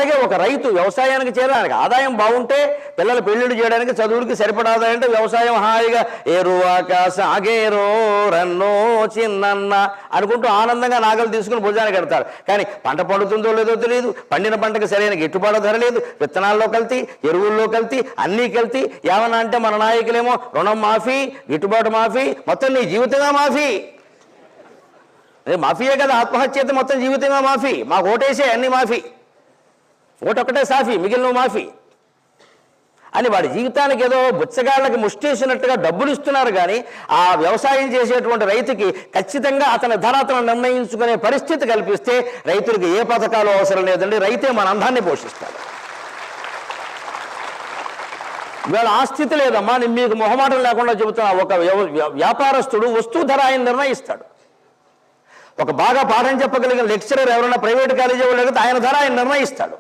అలాగే ఒక రైతు వ్యవసాయానికి చేరడానికి ఆదాయం బాగుంటే పిల్లలు పెళ్లిళ్ళు చేయడానికి చదువులకి సరిపడా ఆదాయం అంటే వ్యవసాయం హాయిగా ఏరువాక సాగేరో రన్నో చిన్నన్న అనుకుంటూ ఆనందంగా నాగలు తీసుకుని భుజానికి కడతారు. కానీ పంట పండుతుందో లేదో తెలియదు, పండిన పంటకు సరైన గిట్టుబాటు ధర లేదు, విత్తనాల్లో కల్తీ, ఎరువుల్లో కల్తీ, అన్నీ కల్తీ. ఏమన్నా అంటే మన నాయకులేమో రుణం మాఫీ, గిట్టుబాటు మాఫీ, మొత్తం నీ జీవితంగా మాఫీ. అదే మాఫీయే కదా, ఆత్మహత్య అయితే మొత్తం జీవితంగా మాఫీ. మాకు ఓటేసే అన్ని మాఫీ, ఓటొక్కటే సాఫీ, మిగిలిన మాఫీ అని వాడి జీవితానికి ఏదో బుచ్చగాళ్ళకి ముష్టేసినట్టుగా డబ్బులు ఇస్తున్నారు. కానీ ఆ వ్యవసాయం చేసేటువంటి రైతుకి ఖచ్చితంగా అతని ధర అతను నిర్ణయించుకునే పరిస్థితి కల్పిస్తే రైతులకు ఏ పథకాలు అవసరం లేదండి, రైతే మన అందాన్ని పోషిస్తాడు. ఇవాళ ఆ స్థితి లేదమ్మా. నేను మీకు మొహమాటం లేకుండా చెబుతున్నా. ఒక వ్యాపారస్తుడు వస్తువు ధర ఆయన నిర్ణయిస్తాడు. ఒక బాగా పాఠం చెప్పగలిగిన లెక్చరర్ ఎవరైనా ప్రైవేట్ కాలేజీ వాళ్ళు ఆయన ధర ఆయన నిర్ణయిస్తాడు.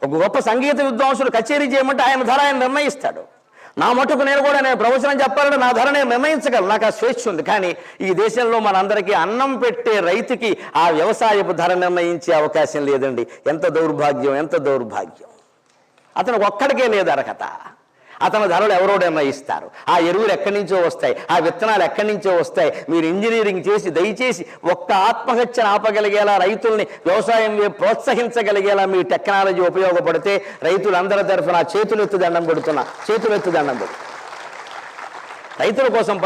ఒక గొప్ప సంగీత విద్వాంసుడు కచేరీ చేయమంటే ఆయన ధర ఆయన నిర్ణయిస్తాడు. నా మటుకు నేను ప్రవచనం చెప్పాలంటే నా ధర నేను నిర్ణయించగలను, నాకు ఆ స్వేచ్ఛ ఉంది. కానీ ఈ దేశంలో మనందరికీ అన్నం పెట్టే రైతుకి ఆ వ్యవసాయపు ధర నిర్ణయించే అవకాశం లేదండి. ఎంత దౌర్భాగ్యం, ఎంత దౌర్భాగ్యం. అతనికి ఒక్కడికే లేదు అర్హత. అతని ధరలు ఎవరో నిర్ణయిస్తారు. ఆ ఎరువులు ఎక్కడి నుంచో వస్తాయి, ఆ విత్తనాలు ఎక్కడి నుంచో వస్తాయి. మీరు ఇంజనీరింగ్ చేసి దయచేసి ఒక్క ఆత్మహత్యను ఆపగలిగేలా, రైతుల్ని వ్యవసాయం ప్రోత్సహించగలిగేలా మీ టెక్నాలజీ ఉపయోగపడితే రైతులందరి తరఫున చేతులెత్తి దండం పెడుతున్నా, చేతులెత్తి దండం పెడుతున్నా. రైతుల కోసం